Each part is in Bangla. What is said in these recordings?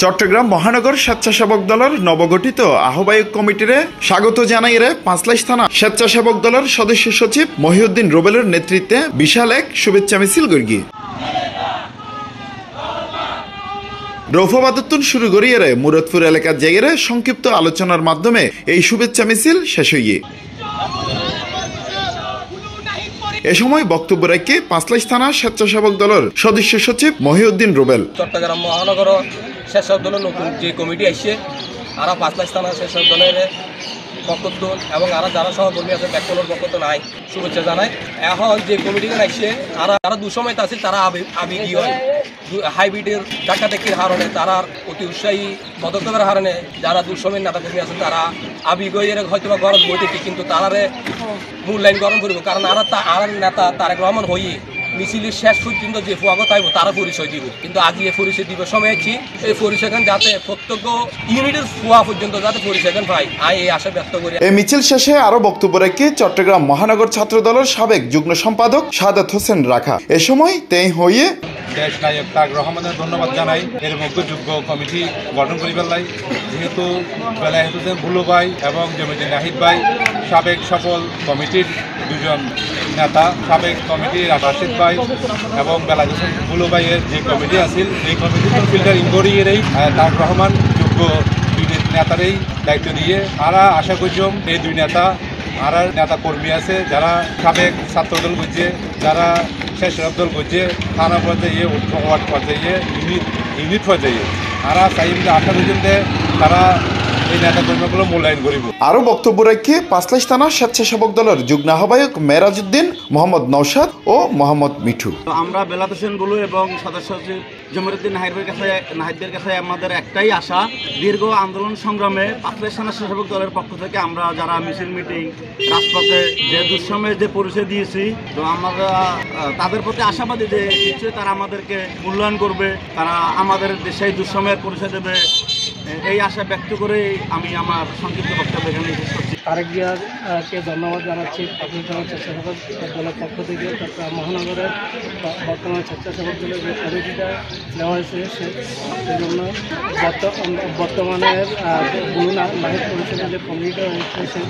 চট্টগ্রাম মহানগর স্বেচ্ছাসেবক দলের নবগঠিত আহ্বায়ক কমিটিরে স্বাগত জানাইরে পাঁচলাইশ থানা স্বেচ্ছাসেবক দলের সদস্য সচিব মহিউদ্দিন রুবেলের নেতৃত্বে বিশাল এক শুভেচ্ছা মিছিল গড়ি রৌফাবাদতুন শুরু করিয়ে মুরাদপুর এলাকার জায়গায় সংক্ষিপ্ত আলোচনার মাধ্যমে এই শুভেচ্ছা মিছিল শেষ হইয়ে এ সময় বক্তব্য রেখে পাঁচলাইশ থানা স্বেচ্ছাসেবক দলের সদস্য সচিব মহিউদ্দিন রুবেল চট্টগ্রাম মহানগর স্বেচ্ছাসেবক দলের নতুন যে কমিটি আসছে আর পাঁচলাইশ থানা স্বেচ্ছাসেবক দলের বক্তব্য এবং আর যারা সহকর্মী আছে ব্যাকলর বক্তব্য নাই শুভেচ্ছা জানায়। এখন যে কমিটিকে আসছে আর যারা দুসময় আছে তারা আবেগী হয় হাইব্রিডের ডাকাডাকির কারণে তারা অতি উৎসাহী পদক্ষেপের কারণে যারা দুঃসময়ের নেতাকর্মী আছে তারা আবেগ হয়ে হয়তো বা গরম বইতে কিন্তু তারারে মূল্যায়ন গ্রহণ করব কারণ আর নেতা তারেক রহমান হয়ে মিছিলের শেষ পর্যন্ত যে ফুয়াগত আইব তারা পরিচয় দিব কিন্তু আজ এই পরিচয় দিব সময় আছি এই পরিচয় যাতে প্রত্যেক ইউনিটের ফুয়া পর্যন্ত যাতে পরিচয় পাই আমি এই আশা ব্যক্ত করি। এই মিছিল শেষে আরো বক্তব্য রেখে চট্টগ্রাম মহানগর ছাত্র দলের সাবেক যুগ্ম সম্পাদক সাদাত হোসেন রাখা এ সময় তেই হইয়ে দেশ নায়ক তারেক রহমানের ধন্যবাদ জানাই এর মধ্যে যোগ্য কমিটি গঠন করি পেলাই যেহেতু বেলায়েত হোসেন বুলু ভাই এবং জমিউদ্দিন নাহিদ ভাই সাবেক সফল কমিটির দুজন নেতা সাবেক কমিটির রাশিদ ভাই এবং বেলায়েত হোসেন বুলু ভাইয়ের যে কমিটি আছিল এই কমিটির ফিল্টার ইনকোয়ারিরই তারেক রহমান যোগ্য দুই নেতারই দায়িত্ব দিয়ে আমরা আশা করছিলাম এই দুই নেতা আর নেতা কর্মী আছে যারা সাবেক ছাত্রদল করছে যারা স্বেচ্ছাসেবক দল করছে থানা পর্যায়ে ওয়ার্ড পর্যায়ে ইউনিট পর্যায়ে আর চাইলে আশা করছেন যে তারা এই নেতা কর্মীগুলো মূল্যায়ন করিব। আরো বক্তব্য রেখে পাঁচলাইশ থানা স্বেচ্ছাসেবক দলের যুগ্ম আহ্বায়ক মেরাজউদ্দিন মোহাম্মদ নওশাদ ও মোহাম্মদ মিঠু আমরা বেলায়েত হোসেন বুলু এবং সদস্য সচিব জমিউদ্দিন নাহিদের কাছে আমাদের একটাই আশা দীর্ঘ আন্দোলন সংগ্রামে পাঁচলাইশ থানা স্বেচ্ছাসেবক দলের পক্ষ থেকে আমরা যারা মিছিল মিটিং রাজপথে যে দুঃসময়ে যে পরিচয় দিয়েছি তো আমরা তাদের প্রতি আশাবাদী যে নিশ্চয়ই তারা আমাদেরকে মূল্যায়ন করবে তারা আমাদের সেই দুঃসময়ের পরিচয় দেবে এই আশা ব্যক্ত করে আমি আমার সংক্ষিপ্ত বক্তব্য এখানে শেষ করছি। তারেক জিয়াকে ধন্যবাদ জানাচ্ছি পাঁচলাইশ থানা স্বেচ্ছাসেবক দলের পক্ষ থেকে চট্টগ্রাম মহানগরের বর্তমান স্বেচ্ছাসেবক দলের যে কমিটিটা দেওয়া হয়েছে সেজন্য বর্তমানের নাহিদ পরিষদের যে কমিটিটা হয়েছে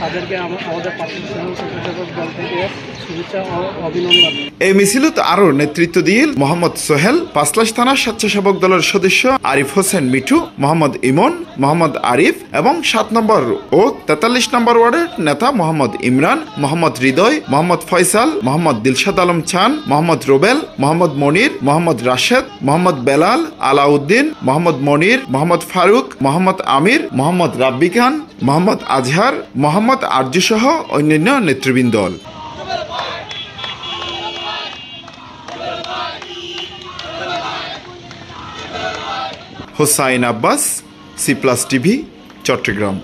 তাদেরকে আমাদের পাঁচলাইশ থানা স্বেচ্ছাসেবক দল থেকে শুভেচ্ছা ও অভিনন্দন। এই মিছিলত আরো নেতৃত্ব দিয়ে মোহাম্মদ সোহেল পাঁচলাইশ থানা স্বেচ্ছাসেবক দলের সদস্য আরিফ হোসেন মিঠু মোহাম্মদ ইমন মোহাম্মদ আরিফ এবং 7 নম্বর ও 43 নম্বর ওয়ার্ডের নেতা মোহাম্মদ ইমরান মোহাম্মদ হৃদয় মোহাম্মদ ফয়সাল মোহাম্মদ দিলশাদ আলম চান মোহাম্মদ রুবেল মোহাম্মদ মনির মোহাম্মদ রাশেদ মোহাম্মদ বেলাল আলাউদ্দিন মোহাম্মদ মনির মোহাম্মদ ফারুক মোহাম্মদ আমির মোহাম্মদ রাব্বি খান মোহাম্মদ আজহার মোহাম্মদ আরজু সহ অন্যান্য নেতৃবৃন্দ। Hossain Abbas, C plus TV, Chittagong.